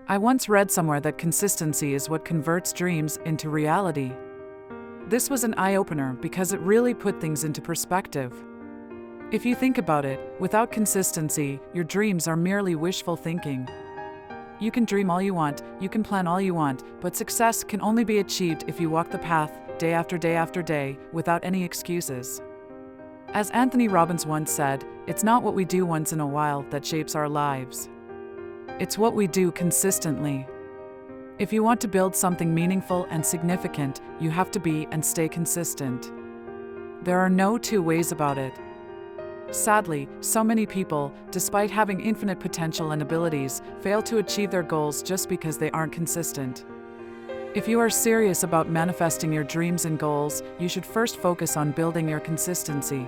I once read somewhere that consistency is what converts dreams into reality. This was an eye-opener because it really put things into perspective. If you think about it, without consistency, your dreams are merely wishful thinking. You can dream all you want, you can plan all you want, but success can only be achieved if you walk the path, day after day after day, without any excuses. As Anthony Robbins once said, it's not what we do once in a while that shapes our lives. It's what we do consistently. If you want to build something meaningful and significant, you have to be and stay consistent. There are no two ways about it. Sadly, so many people, despite having infinite potential and abilities, fail to achieve their goals just because they aren't consistent. If you are serious about manifesting your dreams and goals, you should first focus on building your consistency.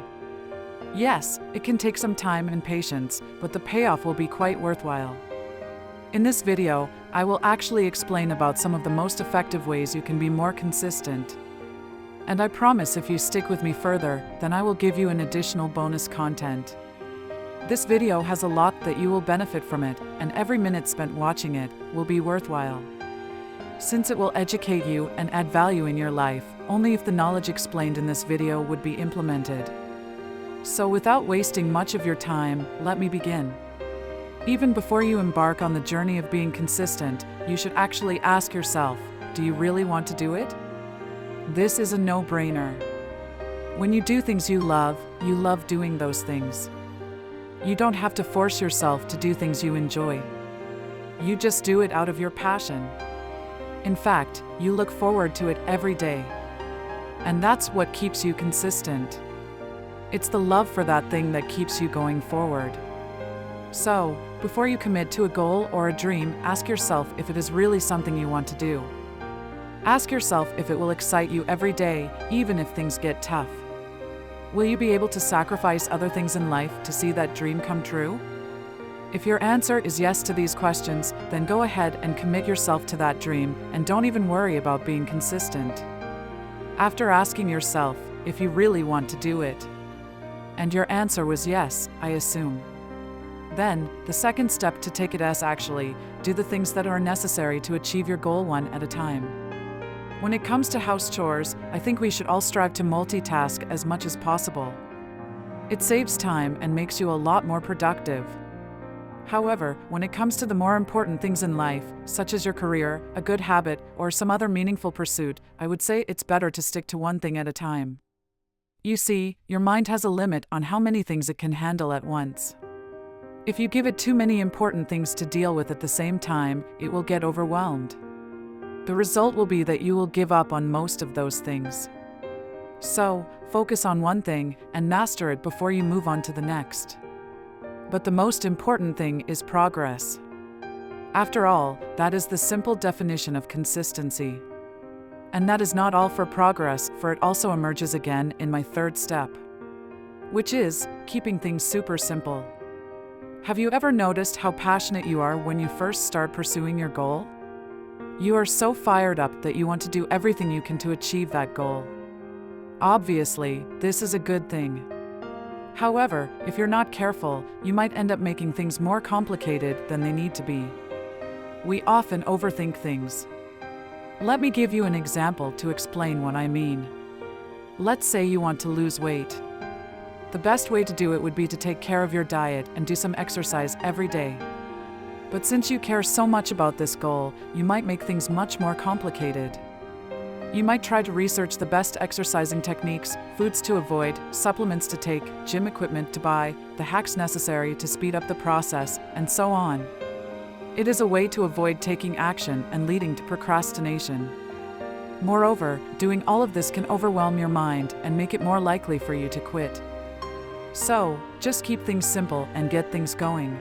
Yes, it can take some time and patience, but the payoff will be quite worthwhile. In this video, I will actually explain about some of the most effective ways you can be more consistent. And I promise if you stick with me further, then I will give you an additional bonus content. This video has a lot that you will benefit from it, and every minute spent watching it will be worthwhile. Since it will educate you and add value in your life, only if the knowledge explained in this video would be implemented. So without wasting much of your time, let me begin. Even before you embark on the journey of being consistent, you should actually ask yourself, do you really want to do it? This is a no-brainer. When you do things you love doing those things. You don't have to force yourself to do things you enjoy. You just do it out of your passion. In fact, you look forward to it every day. And that's what keeps you consistent. It's the love for that thing that keeps you going forward. So, before you commit to a goal or a dream, ask yourself if it is really something you want to do. Ask yourself if it will excite you every day, even if things get tough. Will you be able to sacrifice other things in life to see that dream come true? If your answer is yes to these questions, then go ahead and commit yourself to that dream, and don't even worry about being consistent. After asking yourself if you really want to do it, and your answer was yes, I assume. Then, the second step to take it is actually do the things that are necessary to achieve your goal one at a time. When it comes to house chores, I think we should all strive to multitask as much as possible. It saves time and makes you a lot more productive. However, when it comes to the more important things in life, such as your career, a good habit, or some other meaningful pursuit, I would say it's better to stick to one thing at a time. You see, your mind has a limit on how many things it can handle at once. If you give it too many important things to deal with at the same time, it will get overwhelmed. The result will be that you will give up on most of those things. So, focus on one thing and master it before you move on to the next. But the most important thing is progress. After all, that is the simple definition of consistency. And that is not all for progress, for it also emerges again in my third step, which is keeping things super simple. Have you ever noticed how passionate you are when you first start pursuing your goal? You are so fired up that you want to do everything you can to achieve that goal. Obviously, this is a good thing. However, if you're not careful, you might end up making things more complicated than they need to be. We often overthink things. Let me give you an example to explain what I mean. Let's say you want to lose weight. The best way to do it would be to take care of your diet and do some exercise every day. But since you care so much about this goal, you might make things much more complicated. You might try to research the best exercising techniques, foods to avoid, supplements to take, gym equipment to buy, the hacks necessary to speed up the process, and so on. It is a way to avoid taking action and leading to procrastination. Moreover, doing all of this can overwhelm your mind and make it more likely for you to quit. So, just keep things simple and get things going.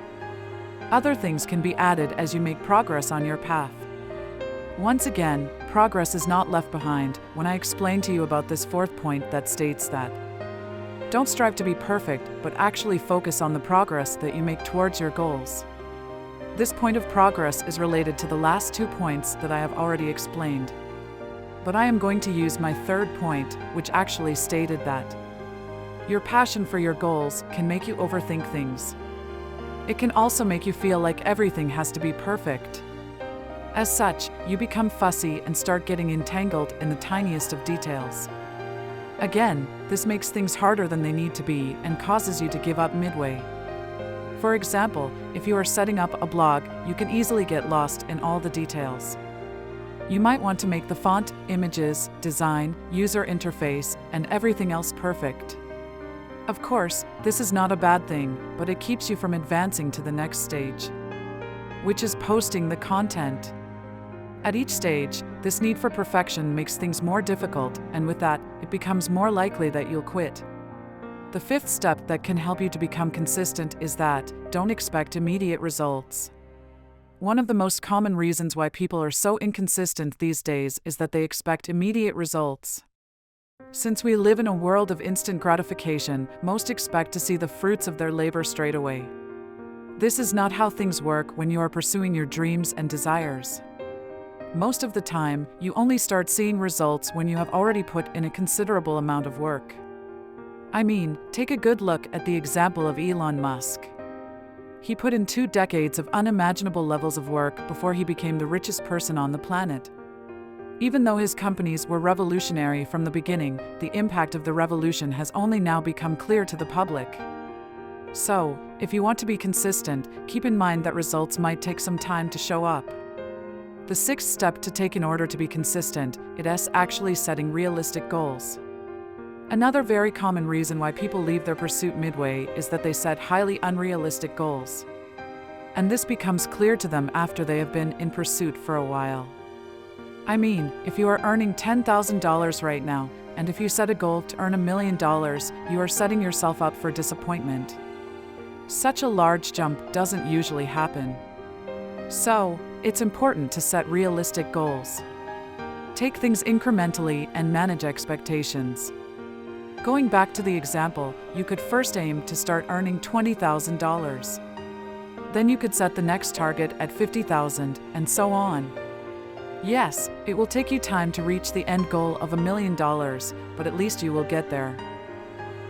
Other things can be added as you make progress on your path. Once again, progress is not left behind when I explain to you about this fourth point that states that don't strive to be perfect, but actually focus on the progress that you make towards your goals. This point of progress is related to the last 2 points that I have already explained. But I am going to use my third point, which actually stated that your passion for your goals can make you overthink things. It can also make you feel like everything has to be perfect. As such, you become fussy and start getting entangled in the tiniest of details. Again, this makes things harder than they need to be and causes you to give up midway. For example, if you are setting up a blog, you can easily get lost in all the details. You might want to make the font, images, design, user interface, and everything else perfect. Of course, this is not a bad thing, but it keeps you from advancing to the next stage, which is posting the content. At each stage, this need for perfection makes things more difficult, and with that, it becomes more likely that you'll quit. The fifth step that can help you to become consistent is that don't expect immediate results. One of the most common reasons why people are so inconsistent these days is that they expect immediate results. Since we live in a world of instant gratification, most expect to see the fruits of their labor straight away. This is not how things work when you are pursuing your dreams and desires. Most of the time, you only start seeing results when you have already put in a considerable amount of work. I mean, take a good look at the example of Elon Musk. He put in 2 decades of unimaginable levels of work before he became the richest person on the planet. Even though his companies were revolutionary from the beginning, the impact of the revolution has only now become clear to the public. So, if you want to be consistent, keep in mind that results might take some time to show up. The sixth step to take in order to be consistent is actually setting realistic goals. Another very common reason why people leave their pursuit midway is that they set highly unrealistic goals. And this becomes clear to them after they have been in pursuit for a while. I mean, if you are earning $10,000 right now, and if you set a goal to earn $1 million, you are setting yourself up for disappointment. Such a large jump doesn't usually happen. So, it's important to set realistic goals. Take things incrementally and manage expectations. Going back to the example, you could first aim to start earning $20,000. Then you could set the next target at $50,000, and so on. Yes, it will take you time to reach the end goal of $1 million, but at least you will get there.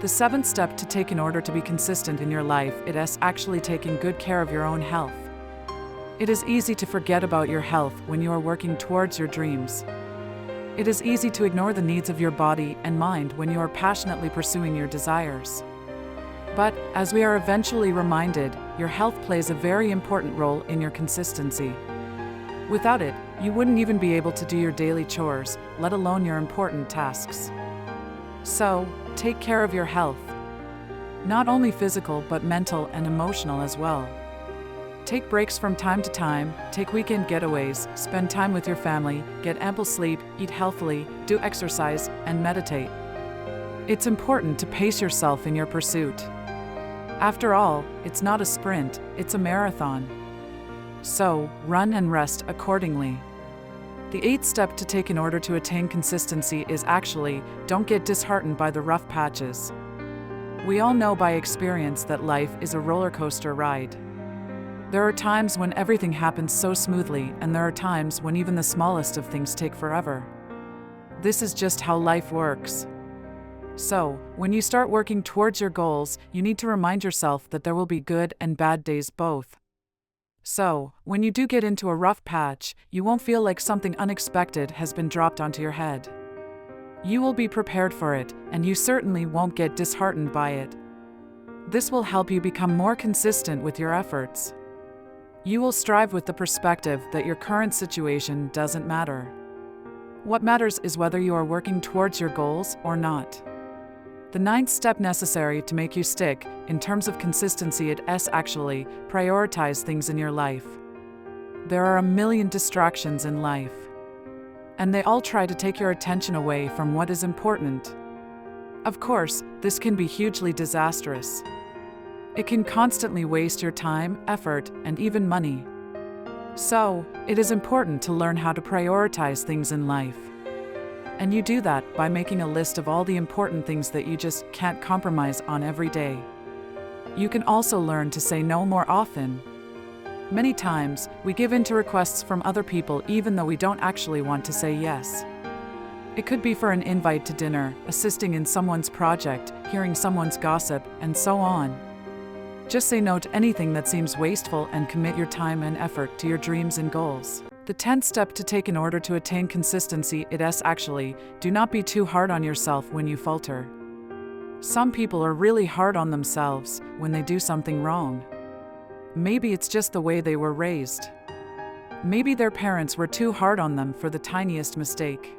The seventh step to take in order to be consistent in your life is actually taking good care of your own health. It is easy to forget about your health when you are working towards your dreams. It is easy to ignore the needs of your body and mind when you are passionately pursuing your desires. But, as we are eventually reminded, your health plays a very important role in your consistency. Without it, you wouldn't even be able to do your daily chores, let alone your important tasks. So, take care of your health. Not only physical but mental and emotional as well. Take breaks from time to time, take weekend getaways, spend time with your family, get ample sleep, eat healthily, do exercise, and meditate. It's important to pace yourself in your pursuit. After all, it's not a sprint, it's a marathon. So, run and rest accordingly. The eighth step to take in order to attain consistency is actually, don't get disheartened by the rough patches. We all know by experience that life is a roller coaster ride. There are times when everything happens so smoothly, and there are times when even the smallest of things take forever. This is just how life works. So, when you start working towards your goals, you need to remind yourself that there will be good and bad days both. So, when you do get into a rough patch, you won't feel like something unexpected has been dropped onto your head. You will be prepared for it, and you certainly won't get disheartened by it. This will help you become more consistent with your efforts. You will strive with the perspective that your current situation doesn't matter. What matters is whether you are working towards your goals or not. The ninth step necessary to make you stick, in terms of consistency, is actually prioritize things in your life. There are a million distractions in life, and they all try to take your attention away from what is important. Of course, this can be hugely disastrous. It can constantly waste your time, effort, and even money. So, it is important to learn how to prioritize things in life. And you do that by making a list of all the important things that you just can't compromise on every day. You can also learn to say no more often. Many times, we give in to requests from other people even though we don't actually want to say yes. It could be for an invite to dinner, assisting in someone's project, hearing someone's gossip, and so on. Just say no to anything that seems wasteful and commit your time and effort to your dreams and goals. The 10th step to take in order to attain consistency is actually, do not be too hard on yourself when you falter. Some people are really hard on themselves when they do something wrong. Maybe it's just the way they were raised. Maybe their parents were too hard on them for the tiniest mistake.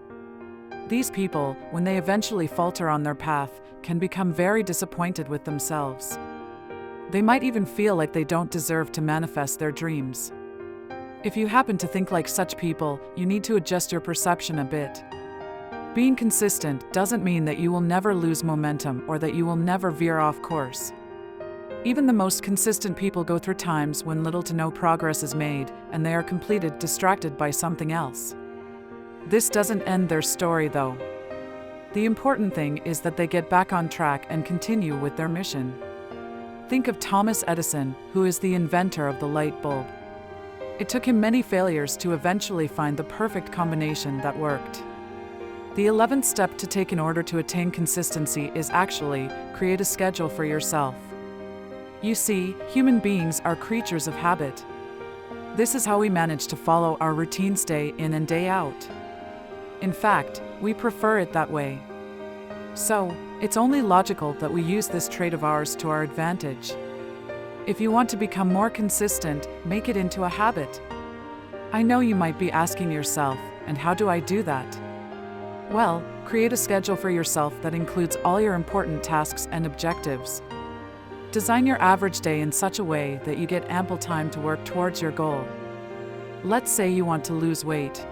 These people, when they eventually falter on their path, can become very disappointed with themselves. They might even feel like they don't deserve to manifest their dreams. If you happen to think like such people, you need to adjust your perception a bit. Being consistent doesn't mean that you will never lose momentum or that you will never veer off course. Even the most consistent people go through times when little to no progress is made, and they are completely distracted by something else. This doesn't end their story, though. The important thing is that they get back on track and continue with their mission. Think of Thomas Edison, who is the inventor of the light bulb. It took him many failures to eventually find the perfect combination that worked. The 11th step to take in order to attain consistency is actually, create a schedule for yourself. You see, human beings are creatures of habit. This is how we manage to follow our routines day in and day out. In fact, we prefer it that way. So, it's only logical that we use this trait of ours to our advantage. If you want to become more consistent, make it into a habit. I know you might be asking yourself, and how do I do that? Well, create a schedule for yourself that includes all your important tasks and objectives. Design your average day in such a way that you get ample time to work towards your goal. Let's say you want to lose weight.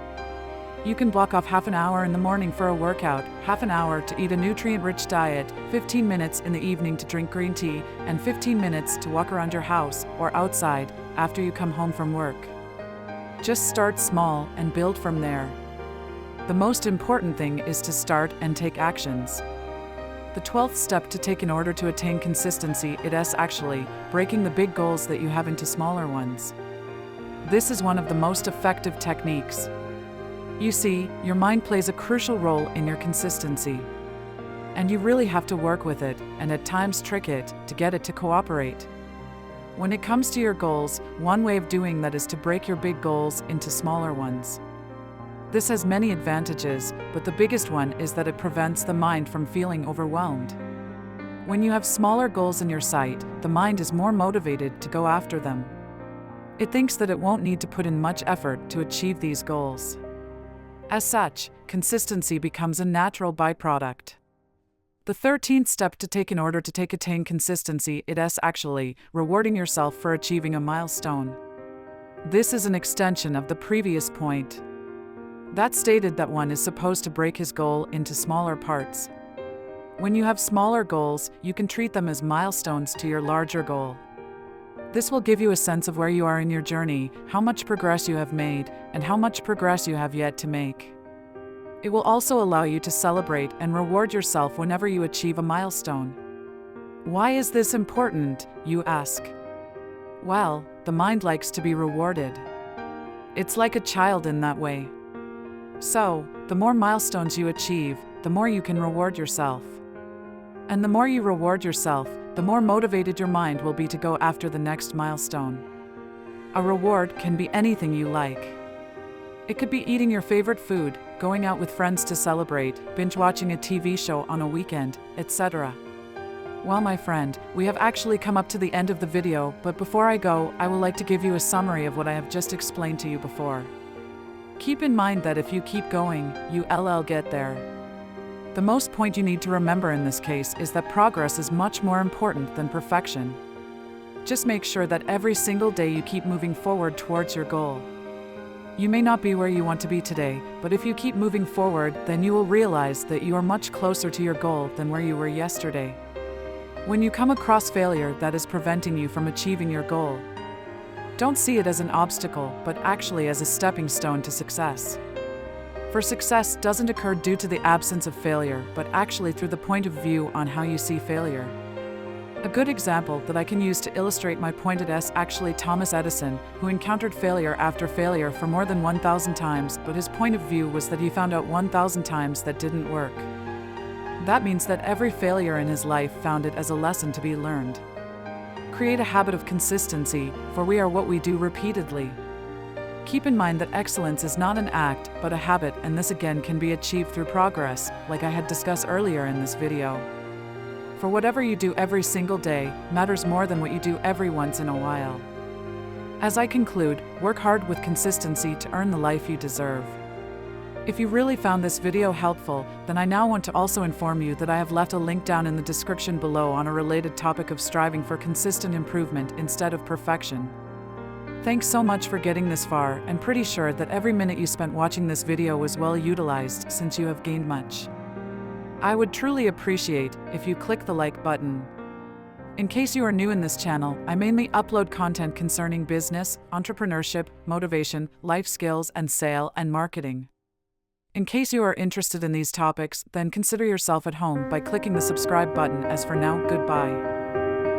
You can block off half an hour in the morning for a workout, half an hour to eat a nutrient-rich diet, 15 minutes in the evening to drink green tea, and 15 minutes to walk around your house or outside after you come home from work. Just start small and build from there. The most important thing is to start and take actions. The 12th step to take in order to attain consistency is actually breaking the big goals that you have into smaller ones. This is one of the most effective techniques. You see, your mind plays a crucial role in your consistency. And you really have to work with it, and at times trick it, to get it to cooperate. When it comes to your goals, one way of doing that is to break your big goals into smaller ones. This has many advantages, but the biggest one is that it prevents the mind from feeling overwhelmed. When you have smaller goals in your sight, the mind is more motivated to go after them. It thinks that it won't need to put in much effort to achieve these goals. As such, consistency becomes a natural byproduct. The 13th step to take in order to attain consistency is actually rewarding yourself for achieving a milestone. This is an extension of the previous point. That stated that one is supposed to break his goal into smaller parts. When you have smaller goals, you can treat them as milestones to your larger goal. This will give you a sense of where you are in your journey, how much progress you have made, and how much progress you have yet to make. It will also allow you to celebrate and reward yourself whenever you achieve a milestone. Why is this important, you ask? Well, the mind likes to be rewarded. It's like a child in that way. So, the more milestones you achieve, the more you can reward yourself. And the more you reward yourself, the more motivated your mind will be to go after the next milestone. A reward can be anything you like. It could be eating your favorite food, going out with friends to celebrate, binge watching a TV show on a weekend, etc. Well, my friend, we have actually come up to the end of the video, but before I go, I would like to give you a summary of what I have just explained to you before. Keep in mind that if you keep going, you'll get there. The most point you need to remember in this case is that progress is much more important than perfection. Just make sure that every single day you keep moving forward towards your goal. You may not be where you want to be today, but if you keep moving forward, then you will realize that you are much closer to your goal than where you were yesterday. When you come across failure that is preventing you from achieving your goal, don't see it as an obstacle, but actually as a stepping stone to success. For success doesn't occur due to the absence of failure, but actually through the point of view on how you see failure. A good example that I can use to illustrate my point is actually Thomas Edison, who encountered failure after failure for more than 1,000 times, but his point of view was that he found out 1,000 times that didn't work. That means that every failure in his life found it as a lesson to be learned. Create a habit of consistency, for we are what we do repeatedly. Keep in mind that excellence is not an act, but a habit, and this again can be achieved through progress, like I had discussed earlier in this video. For whatever you do every single day matters more than what you do every once in a while. As I conclude, work hard with consistency to earn the life you deserve. If you really found this video helpful, then I now want to also inform you that I have left a link down in the description below on a related topic of striving for consistent improvement instead of perfection. Thanks so much for getting this far, and pretty sure that every minute you spent watching this video was well utilized since you have gained much. I would truly appreciate if you click the like button. In case you are new in this channel, I mainly upload content concerning business, entrepreneurship, motivation, life skills, and sale and marketing. In case you are interested in these topics, then consider yourself at home by clicking the subscribe button. As for now, goodbye.